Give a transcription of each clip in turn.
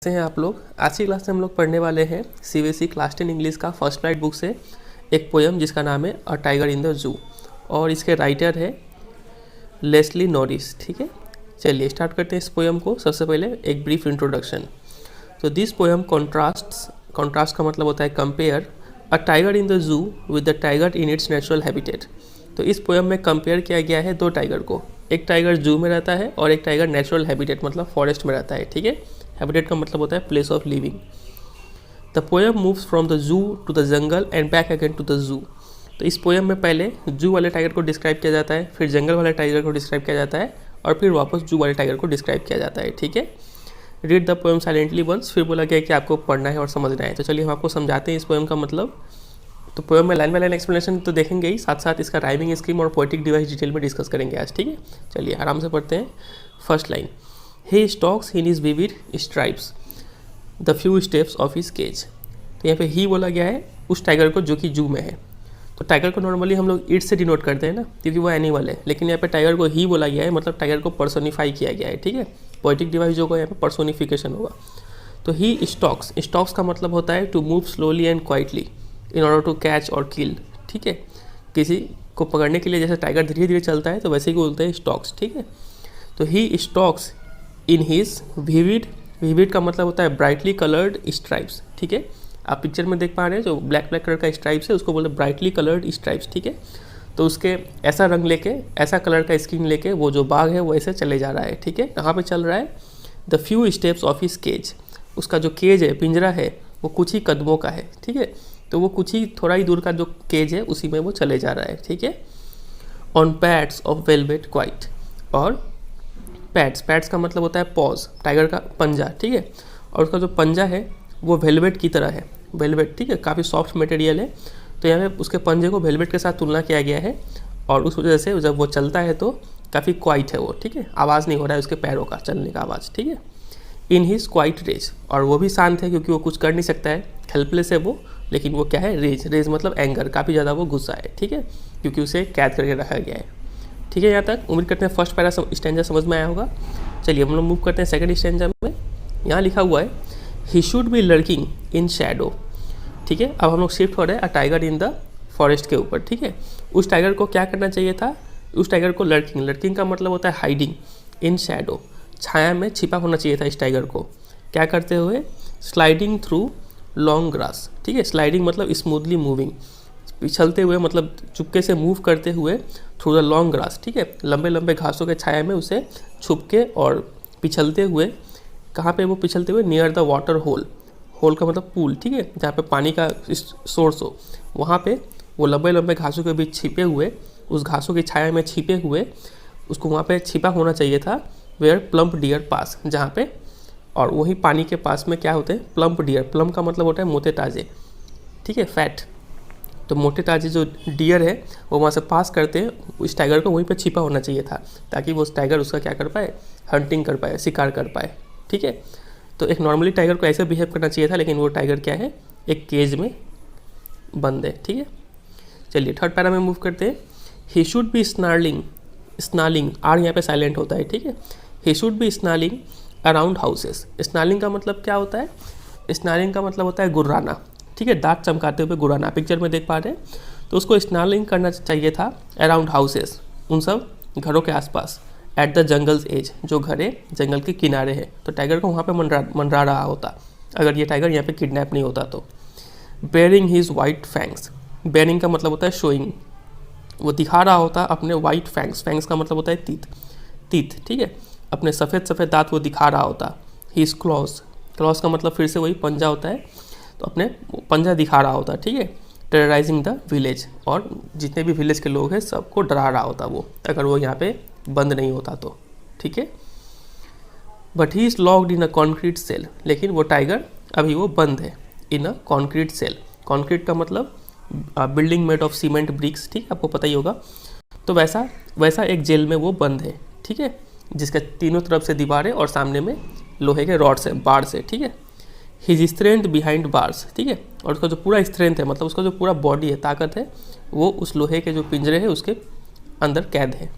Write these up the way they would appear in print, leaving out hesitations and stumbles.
हैं आप लोग। आज की क्लास में हम लोग पढ़ने वाले हैं सीबीएसई क्लास 10 इंग्लिश का फर्स्ट फ्लाइट बुक से एक पोयम जिसका नाम है a tiger in the zoo, और इसके राइटर है लेस्ली नॉरिस। ठीक है, चलिए स्टार्ट करते हैं इस पोयम को। सबसे पहले एक ब्रीफ इंट्रोडक्शन। तो दिस पोयम कॉन्ट्रास्ट का मतलब होता है compare a tiger in the zoo with the tiger in its natural habitat. तो इस पोयम में कंपेयर किया गया है दो टाइगर को। एक टाइगर जू में रहता है और एक टाइगर नेचुरल हैबिटेट मतलब फॉरेस्ट में रहता है। ठीक है, हैबिटेट का मतलब होता है place of living. The poem moves from the zoo to the jungle and back again to the zoo. तो इस पोयम में पहले जू वाले टाइगर को डिस्क्राइब किया जाता है, फिर जंगल वाले टाइगर को डिस्क्राइब किया जाता है, और फिर वापस जू वाले टाइगर को डिस्क्राइब किया जाता है। ठीक है, read the poem silently once. फिर बोला गया कि आपको पढ़ना है और समझना है। तो चलिए हम आपको समझाते हैं इस पोयम का मतलब। तो पोयम में लाइन बाय लाइन एक्सप्लेनेशन तो देखेंगे ही, साथ साथ इसका राइमिंग स्कीम और पोएटिक डिवाइस डिटेल में डिस्कस करेंगे आज। ठीक है, चलिए आराम से पढ़ते हैं। First line, he stocks in his vivid stripes the few steps of his cage. तो यहाँ पे ही बोला गया है उस टाइगर को जो कि जू में है। तो टाइगर को नॉर्मली हम लोग इट से डिनोट करते हैं ना, क्योंकि वो एनिमल है, लेकिन यहाँ पे टाइगर को ही बोला गया है, मतलब टाइगर को पर्सोनिफाई किया गया है। ठीक है, पोएटिक डिवाइस जो होगा यहाँ पे पर्सोनिफिकेशन होगा। तो ही स्टॉक्स का मतलब होता है to move slowly and quietly in order to catch और किल। ठीक है, किसी को पकड़ने के लिए जैसे टाइगर धीरे धीरे चलता है तो वैसे ही बोलते हैं स्टॉक्स। ठीक है, तो ही स्टॉक्स इन हिज विविड का मतलब होता है ब्राइटली कलर्ड स्ट्राइप्स। ठीक है, आप पिक्चर में देख पा रहे हैं जो ब्लैक कलर का स्ट्राइप्स है उसको बोलते हैं ब्राइटली कलर्ड स्ट्राइप्स। ठीक है, तो उसके ऐसा रंग लेके, ऐसा कलर का स्किन लेके वो जो बाघ है वो ऐसे चले जा रहा है। ठीक है, कहाँ पे चल रहा है? The few steps of his cage. उसका जो केज है, पिंजरा है, वो कुछ ही कदमों का है। ठीक है, तो वो कुछ ही थोड़ा ही दूर का जो केज है उसी में वो चले जा रहा है। ठीक है, on pads of velvet quite. और पैड्स का मतलब होता है पॉज, टाइगर का पंजा। ठीक है, और उसका जो पंजा है वो वेलवेट की तरह है। वेलवेट, ठीक है, काफ़ी सॉफ्ट मटेरियल है। तो यहाँ पे उसके पंजे को वेलवेट के साथ तुलना किया गया है, और उस वजह से जब वो चलता है तो काफ़ी क्वाइट है वो। ठीक है, आवाज़ नहीं हो रहा है उसके पैरों का चलने का आवाज़। ठीक है, इन हिज क्वाइट रेज, और वो भी शांत है क्योंकि वो कुछ कर नहीं सकता है, हेल्पलेस है वो, लेकिन वो क्या है? रेज मतलब एंगर, काफ़ी ज़्यादा वो गुस्सा है। ठीक है, क्योंकि उसे कैद करके रखा गया है। ठीक है, यहाँ तक उम्मीद करते हैं फर्स्ट पैरा स्टैंजा समझ में आया होगा। चलिए हम लोग मूव करते हैं सेकंड स्टैंजा में। यहाँ लिखा हुआ है he should B lurking in Shadow. ठीक है, अब हम लोग शिफ्ट हो रहे हैं a tiger in the forest के ऊपर। ठीक है, उस टाइगर को क्या करना चाहिए था? उस टाइगर को लर्किंग का मतलब होता है हाइडिंग, इन शैडो छाया में छिपा होना चाहिए था इस टाइगर को। क्या करते हुए? Sliding through long grass. ठीक है, स्लाइडिंग मतलब स्मूथली मूविंग, पिछलते हुए मतलब चुपके से मूव करते हुए थ्रू द लॉन्ग ग्रास। ठीक है, लंबे लंबे घासों के छाया में उसे छुप के और पिछलते हुए, कहाँ पे वो पिछलते हुए? Near the water hole. Hole का मतलब पूल। ठीक है, जहाँ पे पानी का सोर्स हो, वहाँ पे वो लंबे लंबे घासों के बीच छिपे हुए, उस घासों की छाया में छिपे हुए उसको वहाँ पे छिपा होना चाहिए था। वेयर प्लम्प डियर पास, जहाँ पे, और वही पानी के पास में क्या होते हैं? Plump dear. प्लम्प का मतलब होता है मोटे ताजे। ठीक है, फैट। तो मोटे ताजे जो डियर है वो वहाँ से पास करते हैं, उस टाइगर को वहीं पे छिपा होना चाहिए था, ताकि वो उस टाइगर उसका क्या कर पाए? हंटिंग कर पाए, शिकार कर पाए। ठीक है, तो एक नॉर्मली टाइगर को ऐसे बिहेव करना चाहिए था, लेकिन वो टाइगर क्या है? एक केज में बंद है। ठीक है, चलिए थर्ड पैरा में मूव करते हैं। ही शुड बी स्नार्लिंग, आर यहाँ पे साइलेंट होता है। ठीक है, he should be snarling around houses. Snarling का मतलब क्या होता है? स्नार्लिंग का मतलब होता है गुर्राना। ठीक है, दांत चमकाते हुए गुर्राना, पिक्चर में देख पा रहे हैं। तो उसको स्नार्लिंग करना चाहिए था अराउंड हाउसेस, उन सब घरों के आसपास। एट द जंगल्स एज, जो घरे जंगल के किनारे हैं। तो टाइगर को वहाँ पे मंडरा रहा होता, अगर ये टाइगर यहाँ पे किडनैप नहीं होता तो। Bearing his white fangs. Bearing का मतलब होता है शोइंग, वो दिखा रहा होता अपने वाइट फैंग्स। फैंग्स का मतलब होता है तीत। ठीक है, अपने सफ़ेद दांत वो दिखा रहा होता। हिज क्लॉज का मतलब फिर से वही पंजा होता है, तो अपने पंजा दिखा रहा होता। ठीक है, टेरराइजिंग द विलेज, और जितने भी विलेज के लोग हैं सबको डरा रहा होता वो, अगर वो यहाँ पे बंद नहीं होता तो। ठीक है, but he is locked in a concrete cell. लेकिन वो टाइगर अभी वो बंद है in a concrete cell. Concrete का मतलब building made of cement bricks. ठीक है, आपको पता ही होगा। तो वैसा एक जेल में वो बंद है। ठीक है, जिसके तीनों तरफ से दीवारें और सामने में लोहे के रॉड से, बार से। ठीक है, हिज स्ट्रेंथ बिहाइंड बार्स। ठीक है, और उसका जो पूरा स्ट्रेंथ है, मतलब उसका जो पूरा बॉडी है, ताकत है, वो उस लोहे के जो पिंजरे है उसके अंदर कैद है।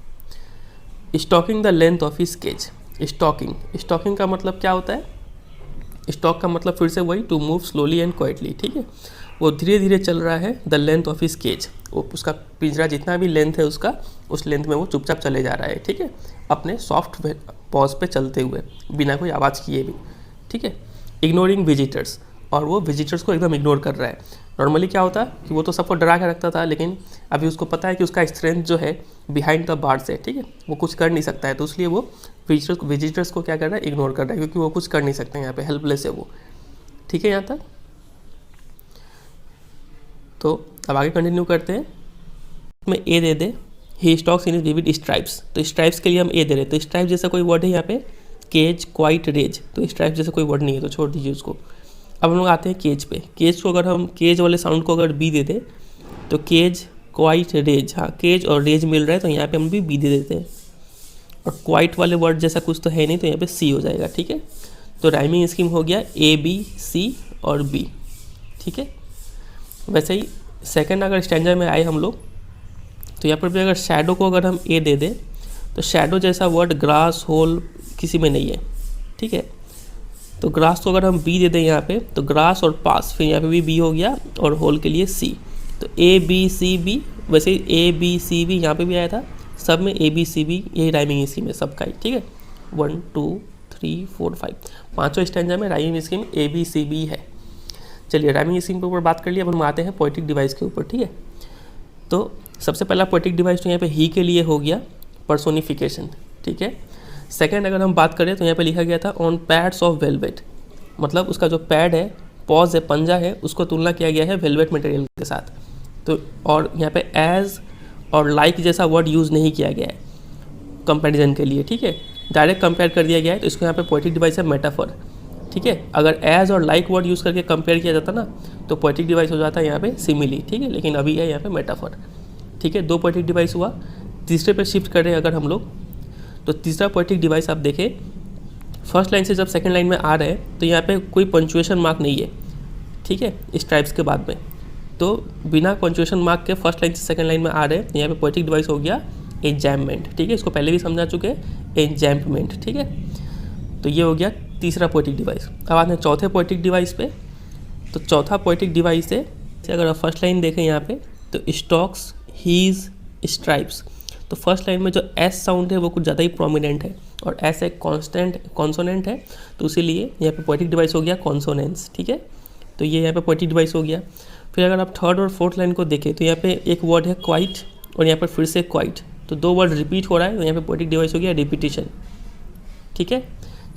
Stalking the length of his cage. Stalking का मतलब क्या होता है? स्टॉक का मतलब फिर से वही to move slowly and quietly, ठीक है। वो धीरे धीरे चल रहा है the length of his cage, वो उसका पिंजरा जितना भी लेंथ है उसका, उस लेंथ में वो चुपचाप चले जा रहा है, ठीक है, अपने सॉफ्ट पॉज पे चलते हुए बिना कोई आवाज़ किए भी, ठीक है। इग्नोरिंग विजिटर्स, और वो विजिटर्स को एकदम इग्नोर कर रहा है। नॉर्मली क्या होता है कि वो तो सबको डरा के रखता था, लेकिन अभी उसको पता है कि उसका स्ट्रेंथ जो है बिहाइंड द बार्स है, ठीक है, वो कुछ कर नहीं सकता है, तो इसलिए वो विजिटर्स को क्या कर रहा है, इग्नोर कर रहा है, क्योंकि वो कुछ कर नहीं सकते हैं, यहाँ पे हेल्पलेस है वो, ठीक है यहाँ तक। तो अब आगे कंटिन्यू करते हैं। में ए दे दे, ही stocks in is vivid stripes, तो स्ट्राइप्स के लिए हम ए दे रहे हैं, तो स्ट्राइप जैसा कोई वर्ड है यहाँ पे, केज, क्वाइट, रेज, तो स्ट्राइप जैसा कोई वर्ड नहीं है, तो छोड़ दीजिए उसको। अब हम लोग आते हैं केज पे। केज को अगर हम केज वाले साउंड को अगर बी दे दें तो केज, क्वाइट, रेज, हाँ केज और रेज मिल रहा है तो यहाँ पे हम भी बी दे देते हैं, और क्वाइट वाले वर्ड जैसा कुछ तो है नहीं तो यहाँ पे सी हो जाएगा, ठीक है। तो राइमिंग स्कीम हो गया ए बी सी और बी, ठीक है। वैसे ही सेकंड अगर स्टैंजा में आए हम लोग, तो यहाँ पर भी अगर शैडो को अगर हम ए दे दें तो शैडो जैसा वर्ड ग्रास, होल किसी में नहीं है, ठीक है। तो ग्रास को अगर हम बी दे दें यहाँ पे, तो ग्रास और पास, फिर यहाँ पे भी बी हो गया, और होल के लिए सी, तो ए बी सी बी। वैसे ए बी सी बी यहाँ पे भी आया था, सब में ए बी सी बी यही राइमिंग स्कीम है सबका ही, ठीक है। 1 2 3 4 5 पाँचों स्टैंजा में rhyming scheme A B C B है। चलिए राइमिंग स्कीम के ऊपर बात कर लिया, अब हम आते हैं पोएटिक डिवाइस के ऊपर, ठीक है। तो सबसे पहला पोएटिक डिवाइस तो यहाँ पे ही के लिए हो गया, पर्सोनिफिकेशन, ठीक है। सेकंड अगर हम बात करें तो यहाँ पे लिखा गया था ऑन पैड्स ऑफ वेलवेट, मतलब उसका जो पैड है, पॉज है, पंजा है, उसको तुलना किया गया है वेलवेट मटेरियल के साथ। तो और यहाँ पे एज और लाइक जैसा वर्ड यूज़ नहीं किया गया है कंपैरिजन के लिए, ठीक है, डायरेक्ट कंपेयर कर दिया गया है, तो इसको यहाँ पे पोएटिक डिवाइस है मेटाफर, ठीक है। अगर एज और लाइक वर्ड यूज़ करके कंपेयर किया जाता ना तो पोएटिक डिवाइस हो जाता है यहाँ पे सिमिली, ठीक है, लेकिन अभी है यहाँ पे मेटाफर, ठीक है। 2 पोएटिक डिवाइस हुआ। तीसरे पे शिफ्ट कर रहे हैं अगर हम लोग, तो तीसरा पोएटिक डिवाइस आप देखें, फर्स्ट लाइन से जब सेकंड लाइन में आ रहे हैं तो यहाँ पे कोई पंचुएशन मार्क नहीं है, ठीक है, स्ट्राइप्स के बाद में, तो बिना पंचुएशन मार्क के फर्स्ट लाइन से सेकंड लाइन में आ रहे हैं, यहाँ पे पोएटिक डिवाइस हो गया एंजैम्पमेंट, ठीक है, इसको पहले भी समझा चुके हैं, एंजैम्पमेंट, ठीक है। तो ये हो गया तीसरा पोएटिक डिवाइस। अब आते हैं चौथे पोएटिक डिवाइस पे। तो चौथा पोएटिक डिवाइस है, अगर आप फर्स्ट लाइन देखें यहाँ पे, तो स्टॉक्स, हीज, स्ट्राइप्स, तो फर्स्ट लाइन में जो एस साउंड है वो कुछ ज़्यादा ही प्रोमिनेंट है, और एस एक कॉन्स्टेंट कॉन्सोनेंट है, तो इसीलिए यहाँ पे पोएटिक डिवाइस हो गया कॉन्सोनेंस, ठीक है। तो ये यहाँ पे पोएटिक डिवाइस हो गया। फिर अगर आप थर्ड और फोर्थ लाइन को देखें तो यहाँ पे एक वर्ड है क्वाइट, और यहाँ पर फिर से क्वाइट, तो 2 वर्ड रिपीट हो रहा है, तो यहाँ पे पोएटिक डिवाइस हो गया रिपीटिशन, ठीक है।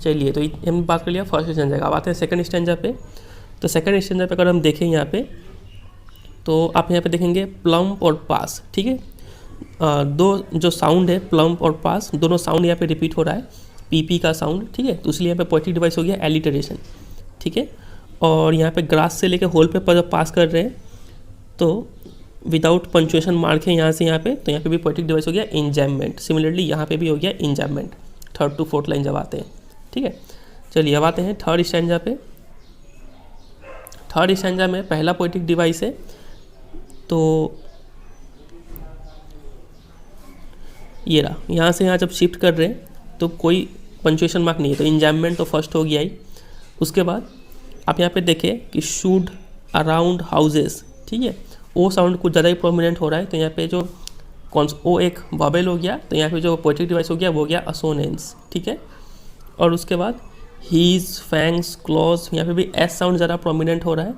चलिए, तो हम बात कर लिया फर्स्ट स्टैंजा का। अब आते हैं सेकंड स्टैंजा पे। तो सेकंड स्टैंजा पे अगर हम देखें यहाँ पे, तो आप यहाँ पे देखेंगे प्लम्प और पास, ठीक है। 2 जो साउंड है प्लम्प और पास, दोनों साउंड यहाँ पे रिपीट हो रहा है, पीपी का साउंड, ठीक है, तो इसलिए यहाँ पे पोएटिक डिवाइस हो गया एलिटरेशन, ठीक है। और यहाँ पे ग्रास से लेके होल पे जब पास कर रहे हैं तो विदाउट पंचुएशन मार्क है यहाँ से यहाँ पे, तो यहाँ पे भी पोएटिक डिवाइस हो गया एंजैम्पमेंट। सिमिलरली यहाँ पे भी हो गया एंजैम्पमेंट, थर्ड टू फोर्थ लाइन जब आते हैं, ठीक है। चलिए अब आते हैं थर्ड स्टैंजा पे। थर्ड स्टैंजा में पहला पोएटिक डिवाइस है, तो ये रहा, यहाँ से यहाँ जब शिफ्ट कर रहे हैं तो कोई पंचुएशन मार्क नहीं है, तो एंजैम्पमेंट तो फर्स्ट हो गया ही। उसके बाद आप यहाँ पे देखें कि शुड, अराउंड, हाउसेस, ठीक है, ओ साउंड कुछ ज़्यादा ही प्रोमिनेंट हो रहा है, तो यहाँ पे जो ओ एक वॉवेल हो गया, तो यहाँ पे जो पोएटिक डिवाइस हो गया वो हो गया असोनेंस, ठीक है। और उसके बाद हीज, फैंग्स, क्लॉज, यहाँ पे भी एस साउंड ज़्यादा प्रोमिनेंट हो रहा है,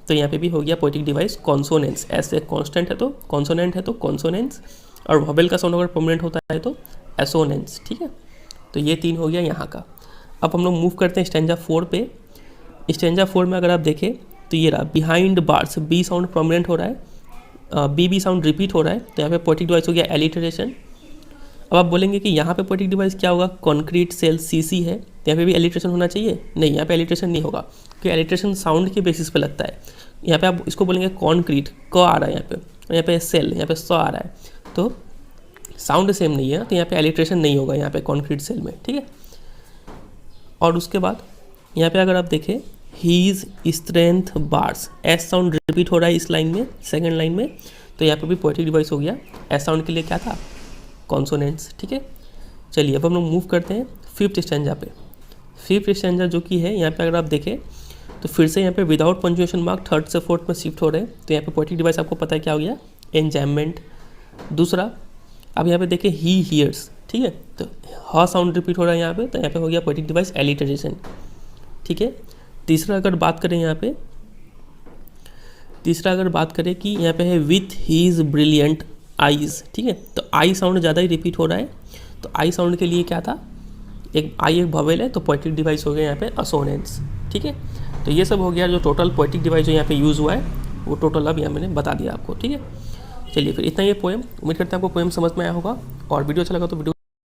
तो यहाँ पे भी हो गया पोएटिक डिवाइस कॉन्सोनेंस। एस एक कॉन्स्टेंट है तो कॉन्सोनेंट है तो कॉन्सोनेंस, और वॉवेल का साउंड अगर प्रोमिनेंट होता है तो एसोनेंस, ठीक है। तो ये 3 हो गया यहाँ का। अब हम लोग मूव करते हैं स्टैंजा 4 पे। स्टैंजा 4 में अगर आप देखें तो ये रहा, behind bars, B sound prominent हो रहा है, बी साउंड रिपीट हो रहा है, तो यहाँ पे पोएटिक डिवाइस हो गया एलिटरेशन। अब आप बोलेंगे कि यहाँ पे पोएटिक डिवाइस क्या होगा, कॉन्क्रीट सेल सीसी है, तो यहाँ पे भी एलिट्रेशन होना चाहिए, नहीं, यहाँ पे एलिट्रेशन नहीं होगा, क्योंकि एलिट्रेशन साउंड के बेसिस पे लगता है। यहाँ पे आप इसको बोलेंगे कॉन्क्रीट, क आ रहा है यहाँ पे, और यहाँ पे सेल, यहाँ पे स आ रहा है, तो साउंड सेम नहीं है, तो यहाँ पे एलिट्रेशन नहीं होगा यहाँ पे कॉन्क्रीट सेल में, ठीक है। और उसके बाद यहाँ पे अगर आप देखें his, strength, bars, S sound repeat हो रहा है इस लाइन में, सेकेंड लाइन में, तो यहाँ पे भी पोएटिक डिवाइस हो गया। एस साउंड के लिए क्या था, कॉन्सोनेंट्स, ठीक है। चलिए अब हम लोग मूव करते हैं फिफ्थ स्टैंजा पे। फिफ्थ स्टैंजा जो कि है यहाँ पे अगर आप देखें तो फिर से यहाँ पे विदाउट पंजुएशन मार्क थर्ड से फोर्थ में शिफ्ट हो रहे हैं। तो यहाँ पे पोएटिक डिवाइस आपको पता है क्या हो गया, एंजाइममेंट। दूसरा अब यहाँ पे देखें ही हियर्स, ठीक है, तो ह साउंड रिपीट हो रहा है यहाँ पे, तो यहाँ पे हो गया पोएटिक डिवाइस एलिटरेशन, ठीक है। तीसरा अगर बात करें कि यहाँ पे है विथ हीज ब्रिलियंट आईज, ठीक है, तो आई साउंड ज़्यादा ही रिपीट हो रहा है। तो आई साउंड के लिए क्या था, एक आई एक ववेल है, तो पोएटिक डिवाइस हो गया यहाँ पे असोनेंस, ठीक है। तो ये सब हो गया जो टोटल पोएटिक डिवाइस जो यहाँ पे यूज़ हुआ है, वो टोटल अब यहाँ मैंने बता दिया आपको, ठीक है। चलिए फिर इतना ये पोएम, उम्मीद करते हैं आपको पोएम समझ में आया होगा, और वीडियो अच्छा लगा तो वीडियो